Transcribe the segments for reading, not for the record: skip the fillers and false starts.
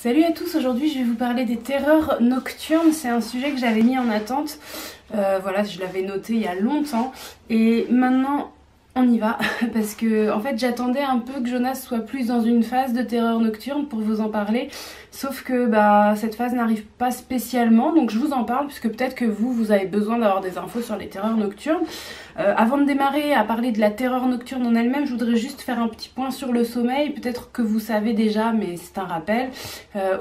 Salut à tous, aujourd'hui je vais vous parler des terreurs nocturnes. C'est un sujet que j'avais mis en attente, voilà, je l'avais noté il y a longtemps et maintenant on y va parce que en fait j'attendais un peu que Jonas soit plus dans une phase de terreur nocturne pour vous en parler, sauf que cette phase n'arrive pas spécialement, donc je vous en parle puisque peut-être que vous avez besoin d'avoir des infos sur les terreurs nocturnes. Avant de démarrer à parler de la terreur nocturne en elle-même, je voudrais juste faire un petit point sur le sommeil. Peut-être que vous savez déjà, mais c'est un rappel.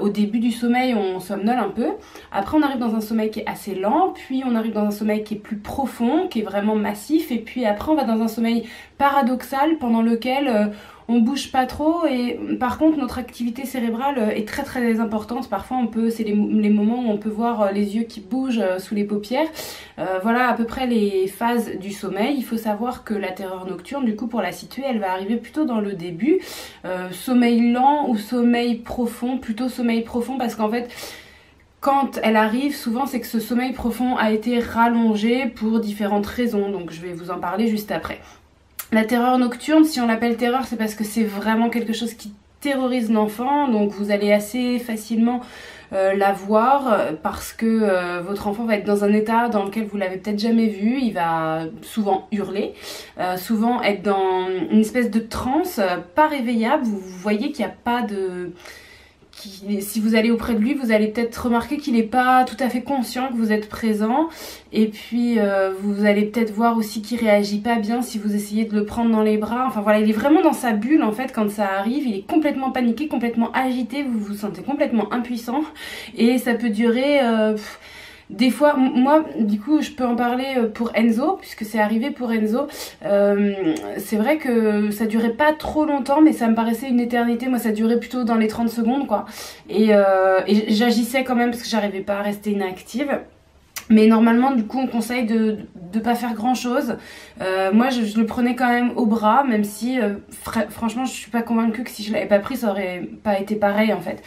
Au début du sommeil, on somnole un peu. Après, on arrive dans un sommeil qui est assez lent. Puis, on arrive dans un sommeil qui est plus profond, qui est vraiment massif. Et puis après, on va dans un sommeil paradoxal pendant lequel on bouge pas trop. Et par contre, notre activité cérébrale est très très importante. Parfois, c'est les moments où on peut voir les yeux qui bougent sous les paupières. Voilà à peu près les phases du sommeil. Il faut savoir que la terreur nocturne, du coup, pour la situer, elle va arriver plutôt dans le début. Sommeil lent ou sommeil profond, plutôt sommeil profond parce qu'en fait, quand elle arrive, souvent c'est que ce sommeil profond a été rallongé pour différentes raisons. Donc je vais vous en parler juste après. La terreur nocturne, si on l'appelle terreur, c'est parce que c'est vraiment quelque chose qui terrorise l'enfant. Donc vous allez assez facilement la voir parce que votre enfant va être dans un état dans lequel vous l'avez peut-être jamais vu. Il va souvent hurler, souvent être dans une espèce de transe, pas réveillable. Vous voyez qu'il n'y a pas de... Si vous allez auprès de lui, vous allez peut-être remarquer qu'il n'est pas tout à fait conscient que vous êtes présent. Et puis vous allez peut-être voir aussi qu'il réagit pas bien si vous essayez de le prendre dans les bras. Enfin voilà, il est vraiment dans sa bulle en fait quand ça arrive. Il est complètement paniqué, complètement agité. Vous vous sentez complètement impuissant. Et ça peut durer... Des fois, moi, du coup, je peux en parler pour Enzo, puisque c'est arrivé pour Enzo. C'est vrai que ça durait pas trop longtemps, mais ça me paraissait une éternité. Moi, ça durait plutôt dans les 30 secondes, quoi. Et j'agissais quand même parce que j'arrivais pas à rester inactive. Mais normalement, du coup, on conseille de pas faire grand chose. Moi, je le prenais quand même au bras, même si, franchement, je suis pas convaincue que si je l'avais pas pris, ça aurait pas été pareil, en fait.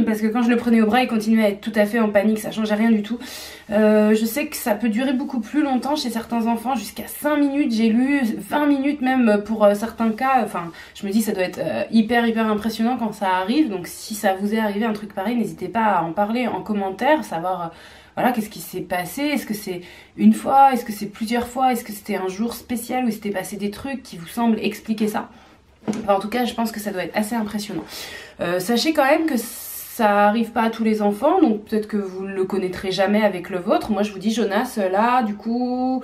Parce que quand je le prenais au bras, il continuait à être tout à fait en panique, ça changeait rien du tout. Je sais que ça peut durer beaucoup plus longtemps chez certains enfants, jusqu'à 5 minutes. J'ai lu 20 minutes même pour certains cas. Enfin, je me dis, ça doit être hyper impressionnant quand ça arrive. Donc, si ça vous est arrivé un truc pareil, n'hésitez pas à en parler en commentaire, savoir... Voilà, qu'est-ce qui s'est passé? Est-ce que c'est une fois? Est-ce que c'est plusieurs fois? Est-ce que c'était un jour spécial où il s'était passé des trucs qui vous semblent expliquer ça? Enfin, en tout cas, je pense que ça doit être assez impressionnant. Sachez quand même que ça arrive pas à tous les enfants, donc peut-être que vous le connaîtrez jamais avec le vôtre. Moi, je vous dis, Jonas, là, du coup...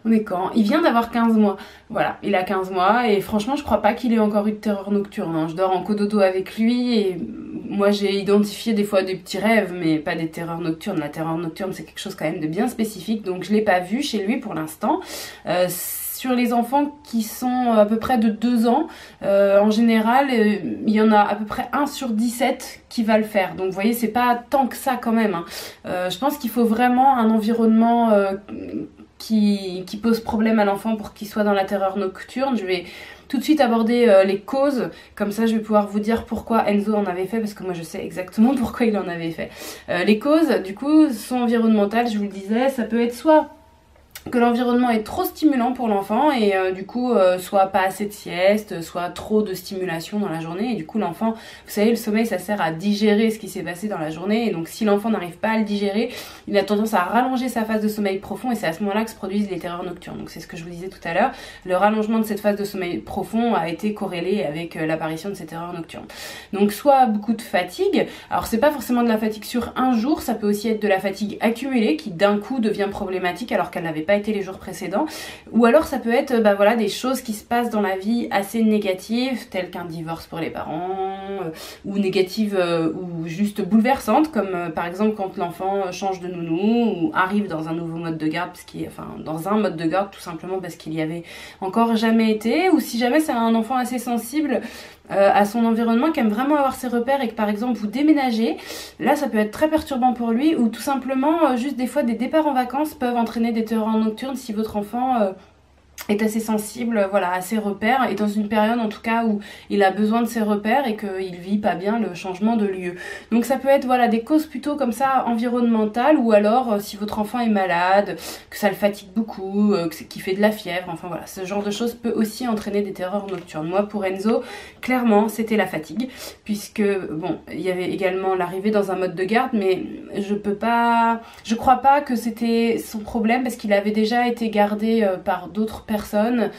On est quand? Il vient d'avoir 15 mois. Voilà, il a 15 mois et franchement, je crois pas qu'il ait encore eu de terreur nocturne. Hein. Je dors en cododo avec lui et moi, j'ai identifié des fois des petits rêves, mais pas des terreurs nocturnes. La terreur nocturne, c'est quelque chose quand même de bien spécifique, donc je l'ai pas vu chez lui pour l'instant. Sur les enfants qui sont à peu près de 2 ans, en général, il y en a à peu près 1 sur 17 qui va le faire. Donc vous voyez, c'est pas tant que ça quand même. Hein. Je pense qu'il faut vraiment un environnement... qui pose problème à l'enfant pour qu'il soit dans la terreur nocturne. Je vais tout de suite aborder les causes, comme ça je vais pouvoir vous dire pourquoi Enzo en avait fait, parce que moi je sais exactement pourquoi il en avait fait. Les causes, du coup, sont environnementales, je vous le disais, ça peut être soit que l'environnement est trop stimulant pour l'enfant et du coup soit pas assez de sieste, soit trop de stimulation dans la journée et du coup l'enfant, vous savez, le sommeil ça sert à digérer ce qui s'est passé dans la journée et donc si l'enfant n'arrive pas à le digérer, il a tendance à rallonger sa phase de sommeil profond et c'est à ce moment-là que se produisent les terreurs nocturnes. Donc c'est ce que je vous disais tout à l'heure, le rallongement de cette phase de sommeil profond a été corrélé avec l'apparition de ces terreurs nocturnes. Donc soit beaucoup de fatigue, alors c'est pas forcément de la fatigue sur un jour, ça peut aussi être de la fatigue accumulée qui d'un coup devient problématique alors qu'elle n'avait pas été les jours précédents, ou alors ça peut être voilà, des choses qui se passent dans la vie assez négatives, telles qu'un divorce pour les parents, ou négatives ou juste bouleversantes, comme par exemple quand l'enfant change de nounou ou arrive dans un nouveau mode de garde, dans un mode de garde tout simplement parce qu'il y avait encore jamais été, ou si jamais c'est un enfant assez sensible à son environnement, qui aime vraiment avoir ses repères et que par exemple vous déménagez, là ça peut être très perturbant pour lui, ou tout simplement juste des fois des départs en vacances peuvent entraîner des terreurs nocturnes si votre enfant est assez sensible, voilà, à ses repères, et dans une période en tout cas où il a besoin de ses repères et qu'il vit pas bien le changement de lieu. Donc ça peut être voilà des causes plutôt comme ça environnementales, ou alors si votre enfant est malade, que ça le fatigue beaucoup, qu'il fait de la fièvre, enfin voilà, ce genre de choses peut aussi entraîner des terreurs nocturnes. Moi pour Enzo, clairement c'était la fatigue, puisque bon, il y avait également l'arrivée dans un mode de garde, mais je crois pas que c'était son problème, parce qu'il avait déjà été gardé par d'autres personnes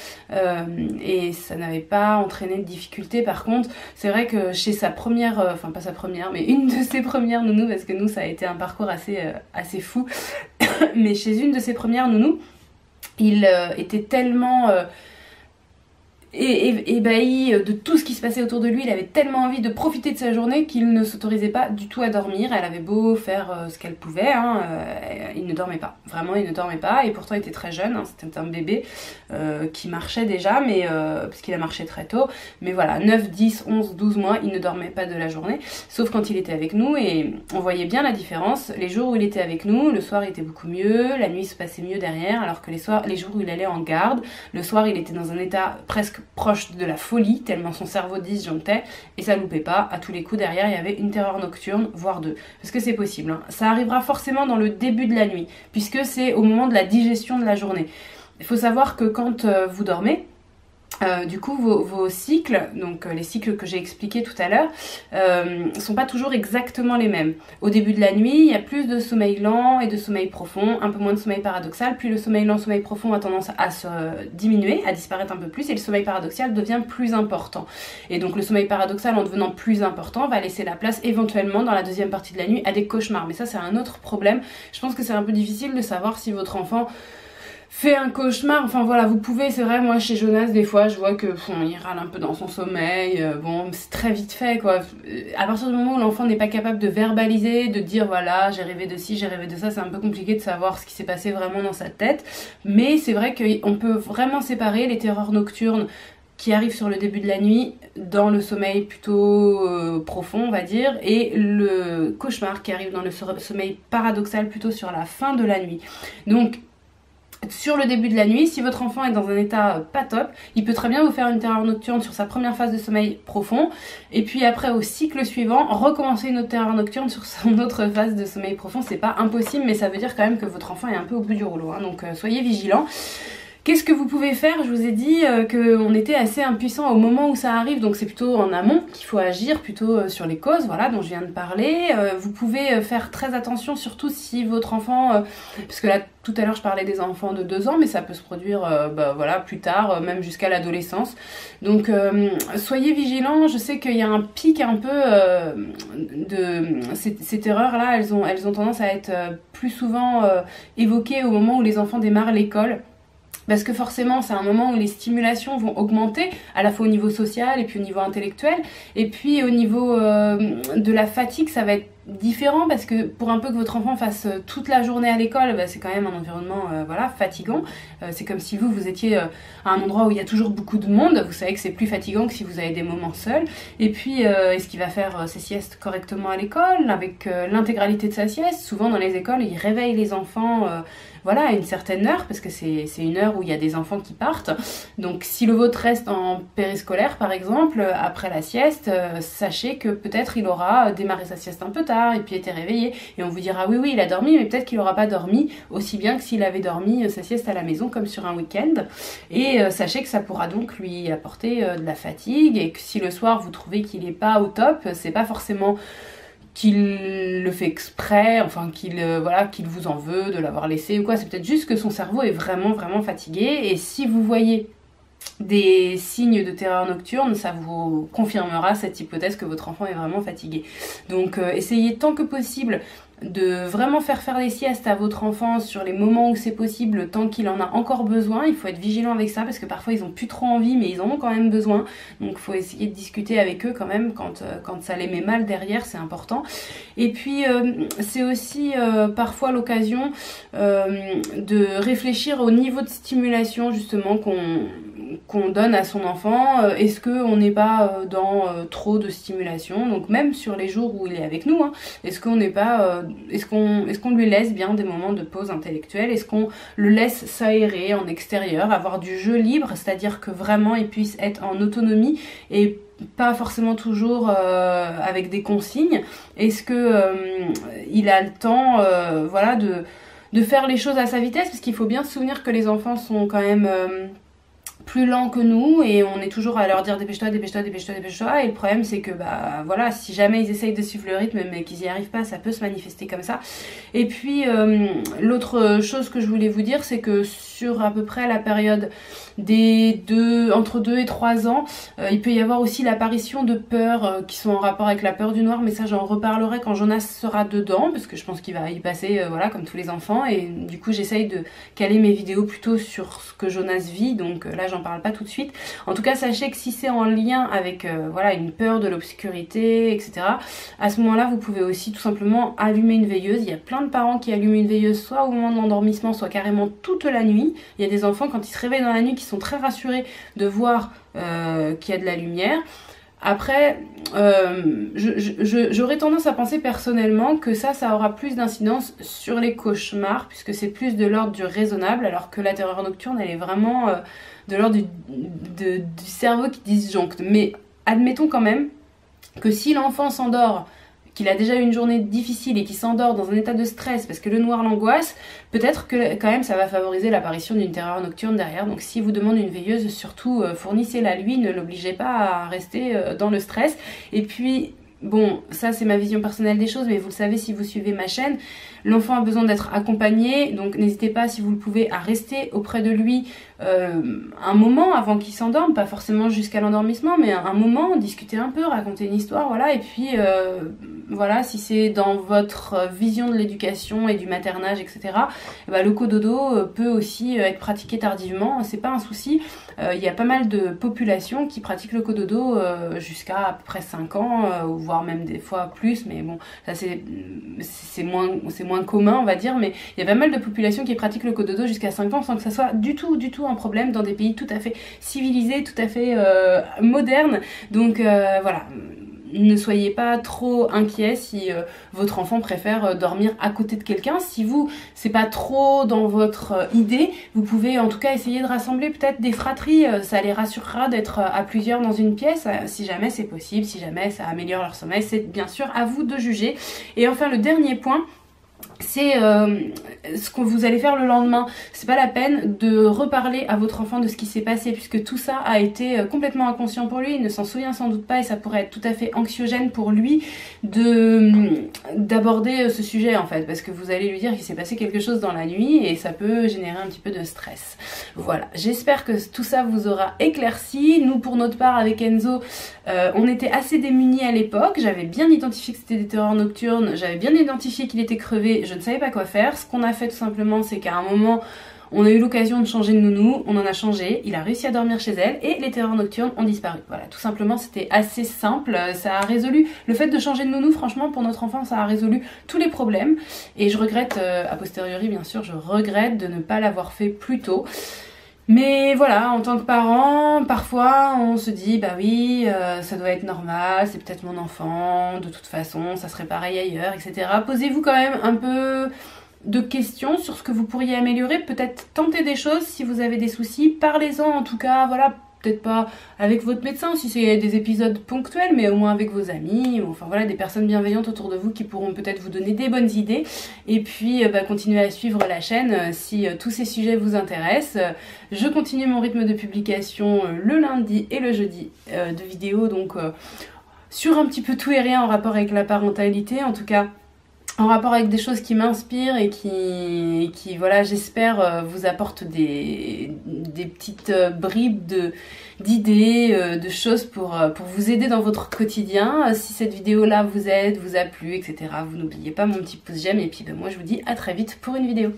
et ça n'avait pas entraîné de difficultés. Par contre, c'est vrai que chez sa première, enfin pas sa première, mais une de ses premières nounous, parce que nous ça a été un parcours assez fou, mais chez une de ses premières nounous, il était tellement ébahi de tout ce qui se passait autour de lui, il avait tellement envie de profiter de sa journée qu'il ne s'autorisait pas du tout à dormir. Elle avait beau faire ce qu'elle pouvait, hein, il ne dormait pas, vraiment il ne dormait pas, et pourtant il était très jeune, hein, c'était un bébé qui marchait déjà, mais parce qu'il a marché très tôt, mais voilà, 9, 10, 11, 12 mois, il ne dormait pas de la journée, sauf quand il était avec nous, et on voyait bien la différence. Les jours où il était avec nous, le soir il était beaucoup mieux, la nuit se passait mieux derrière, alors que les jours où il allait en garde, le soir il était dans un état presque proche de la folie, tellement son cerveau disjonctait, et ça loupait pas, à tous les coups derrière il y avait une terreur nocturne, voire deux, parce que c'est possible, hein. Ça arrivera forcément dans le début de la nuit, puisque c'est au moment de la digestion de la journée. Il faut savoir que quand vous dormez, du coup vos cycles, donc les cycles que j'ai expliqués tout à l'heure, sont pas toujours exactement les mêmes. Au début de la nuit, il y a plus de sommeil lent et de sommeil profond, un peu moins de sommeil paradoxal, puis le sommeil lent, sommeil profond a tendance à se diminuer, à disparaître un peu plus, et le sommeil paradoxal devient plus important. Et donc le sommeil paradoxal, en devenant plus important, va laisser la place éventuellement dans la deuxième partie de la nuit à des cauchemars. Mais ça c'est un autre problème. Je pense que c'est un peu difficile de savoir si votre enfant fait un cauchemar, enfin voilà, vous pouvez, c'est vrai, moi chez Jonas des fois je vois que il râle un peu dans son sommeil, bon c'est très vite fait quoi. À partir du moment où l'enfant n'est pas capable de verbaliser, de dire voilà j'ai rêvé de ci, j'ai rêvé de ça, c'est un peu compliqué de savoir ce qui s'est passé vraiment dans sa tête, mais c'est vrai qu'on peut vraiment séparer les terreurs nocturnes qui arrivent sur le début de la nuit dans le sommeil plutôt profond on va dire, et le cauchemar qui arrive dans le sommeil paradoxal plutôt sur la fin de la nuit. Donc sur le début de la nuit, si votre enfant est dans un état pas top, il peut très bien vous faire une terreur nocturne sur sa première phase de sommeil profond, et puis après au cycle suivant, recommencer une autre terreur nocturne sur son autre phase de sommeil profond. C'est pas impossible, mais ça veut dire quand même que votre enfant est un peu au bout du rouleau, hein, donc soyez vigilants. Qu'est-ce que vous pouvez faire? Je vous ai dit qu'on était assez impuissant au moment où ça arrive, donc c'est plutôt en amont qu'il faut agir, plutôt sur les causes, voilà, dont je viens de parler. Vous pouvez faire très attention, surtout si votre enfant, parce que là tout à l'heure je parlais des enfants de 2 ans, mais ça peut se produire voilà, plus tard, même jusqu'à l'adolescence. Donc soyez vigilants. Je sais qu'il y a un pic un peu de ces terreurs-là, elles ont tendance à être plus souvent évoquées au moment où les enfants démarrent l'école. Parce que forcément c'est un moment où les stimulations vont augmenter, à la fois au niveau social et puis au niveau intellectuel, et puis au niveau de la fatigue ça va être différent, parce que pour un peu que votre enfant fasse toute la journée à l'école, c'est quand même un environnement voilà, fatigant. C'est comme si vous étiez à un endroit où il y a toujours beaucoup de monde, vous savez que c'est plus fatigant que si vous avez des moments seuls. Et puis est-ce qu'il va faire ses siestes correctement à l'école, avec l'intégralité de sa sieste? Souvent dans les écoles ils réveillent les enfants voilà, à une certaine heure, parce que c'est une heure où il y a des enfants qui partent. Donc si le vôtre reste en périscolaire par exemple, après la sieste, sachez que peut-être il aura démarré sa sieste un peu tard et puis été réveillé, et on vous dira oui il a dormi, mais peut-être qu'il n'aura pas dormi aussi bien que s'il avait dormi sa sieste à la maison comme sur un week-end. Et sachez que ça pourra donc lui apporter de la fatigue, et que si le soir vous trouvez qu'il n'est pas au top, c'est pas forcément qu'il le fait exprès, enfin qu'il vous en veut de l'avoir laissé ou quoi, c'est peut-être juste que son cerveau est vraiment fatigué. Et si vous voyez des signes de terreur nocturne, ça vous confirmera cette hypothèse que votre enfant est vraiment fatigué. Donc essayez tant que possible de vraiment faire des siestes à votre enfant sur les moments où c'est possible, tant qu'il en a encore besoin. Il faut être vigilant avec ça, parce que parfois ils ont plus trop envie, mais ils en ont quand même besoin. Donc il faut essayer de discuter avec eux quand même quand ça les met mal derrière, c'est important. Et puis c'est aussi parfois l'occasion de réfléchir au niveau de stimulation justement qu'on donne à son enfant, est-ce qu'on n'est pas dans trop de stimulation, donc même sur les jours où il est avec nous, hein, est-ce qu'on n'est pas, est-ce qu'on lui laisse bien des moments de pause intellectuelle, est-ce qu'on le laisse s'aérer en extérieur, avoir du jeu libre, c'est-à-dire que vraiment il puisse être en autonomie et pas forcément toujours avec des consignes, est-ce que il a le temps voilà, de faire les choses à sa vitesse, parce qu'il faut bien se souvenir que les enfants sont quand même plus lents que nous et on est toujours à leur dire dépêche-toi, dépêche-toi, dépêche-toi, dépêche-toi, et le problème c'est que bah voilà, si jamais ils essayent de suivre le rythme mais qu'ils n'y arrivent pas, ça peut se manifester comme ça. Et puis l'autre chose que je voulais vous dire, c'est que sur à peu près la période entre 2 et 3 ans, il peut y avoir aussi l'apparition de peurs qui sont en rapport avec la peur du noir, mais ça j'en reparlerai quand Jonas sera dedans, parce que je pense qu'il va y passer voilà, comme tous les enfants, et du coup j'essaye de caler mes vidéos plutôt sur ce que Jonas vit, donc là j'en parle pas tout de suite. En tout cas sachez que si c'est en lien avec voilà, une peur de l'obscurité, etc., à ce moment là vous pouvez aussi tout simplement allumer une veilleuse. Il y a plein de parents qui allument une veilleuse soit au moment de l'endormissement, soit carrément toute la nuit. Il y a des enfants quand ils se réveillent dans la nuit qui sont très rassurés de voir qu'il y a de la lumière. Après, j'aurais tendance à penser personnellement que ça aura plus d'incidence sur les cauchemars, puisque c'est plus de l'ordre du raisonnable, alors que la terreur nocturne, elle est vraiment de l'ordre du cerveau qui disjoncte. Mais admettons quand même que si l'enfant s'endort, qu'il a déjà eu une journée difficile et qu'il s'endort dans un état de stress parce que le noir l'angoisse, peut-être que quand même ça va favoriser l'apparition d'une terreur nocturne derrière. Donc si vous demandez une veilleuse, surtout fournissez-la lui, ne l'obligez pas à rester dans le stress. Et puis bon, ça c'est ma vision personnelle des choses, mais vous le savez si vous suivez ma chaîne, l'enfant a besoin d'être accompagné, donc n'hésitez pas si vous le pouvez à rester auprès de lui un moment avant qu'il s'endorme, pas forcément jusqu'à l'endormissement, mais un moment, discuter un peu, raconter une histoire, voilà, et puis voilà, si c'est dans votre vision de l'éducation et du maternage, etc., bah, le cododo peut aussi être pratiqué tardivement, c'est pas un souci. Il y a pas mal de populations qui pratiquent le cododo jusqu'à à peu près 5 ans, voire même des fois plus, mais bon, ça c'est moins commun on va dire, mais il y a pas mal de populations qui pratiquent le cododo jusqu'à 5 ans sans que ça soit du tout un problème dans des pays tout à fait civilisés, tout à fait modernes, donc voilà. Ne soyez pas trop inquiets si votre enfant préfère dormir à côté de quelqu'un. Si vous, c'est pas trop dans votre idée, vous pouvez en tout cas essayer de rassembler peut-être des fratries. Ça les rassurera d'être à plusieurs dans une pièce, si jamais c'est possible, si jamais ça améliore leur sommeil. C'est bien sûr à vous de juger. Et enfin, le dernier point, c'est ce que vous allez faire le lendemain. C'est pas la peine de reparler à votre enfant de ce qui s'est passé, puisque tout ça a été complètement inconscient pour lui, il ne s'en souvient sans doute pas, et ça pourrait être tout à fait anxiogène pour lui d'aborder ce sujet en fait, parce que vous allez lui dire qu'il s'est passé quelque chose dans la nuit et ça peut générer un petit peu de stress. Voilà, j'espère que tout ça vous aura éclairci. Nous pour notre part avec Enzo, on était assez démunis à l'époque, j'avais bien identifié que c'était des terreurs nocturnes, j'avais bien identifié qu'il était crevé, je ne savais pas quoi faire. Ce qu'on a fait tout simplement, c'est qu'à un moment on a eu l'occasion de changer de nounou, on en a changé, il a réussi à dormir chez elle et les terreurs nocturnes ont disparu. Voilà, tout simplement c'était assez simple, ça a résolu, le fait de changer de nounou franchement pour notre enfant ça a résolu tous les problèmes, et je regrette, a posteriori bien sûr, je regrette de ne pas l'avoir fait plus tôt. Mais voilà, en tant que parent, parfois on se dit bah oui, ça doit être normal, c'est peut-être mon enfant, de toute façon ça serait pareil ailleurs, etc. Posez-vous quand même un peu de questions sur ce que vous pourriez améliorer, peut-être tenter des choses si vous avez des soucis, parlez-en en tout cas, voilà, peut-être pas avec votre médecin si c'est des épisodes ponctuels, mais au moins avec vos amis, ou, enfin voilà, des personnes bienveillantes autour de vous qui pourront peut-être vous donner des bonnes idées, et puis bah, continuez à suivre la chaîne si tous ces sujets vous intéressent. Je continue mon rythme de publication le lundi et le jeudi de vidéos, donc sur un petit peu tout et rien en rapport avec la parentalité, en tout cas en rapport avec des choses qui m'inspirent et qui voilà, j'espère vous apportent des petites bribes d'idées, de choses pour vous aider dans votre quotidien. Si cette vidéo là vous aide, vous a plu, etc., vous n'oubliez pas mon petit pouce j'aime, et puis ben, moi je vous dis à très vite pour une vidéo.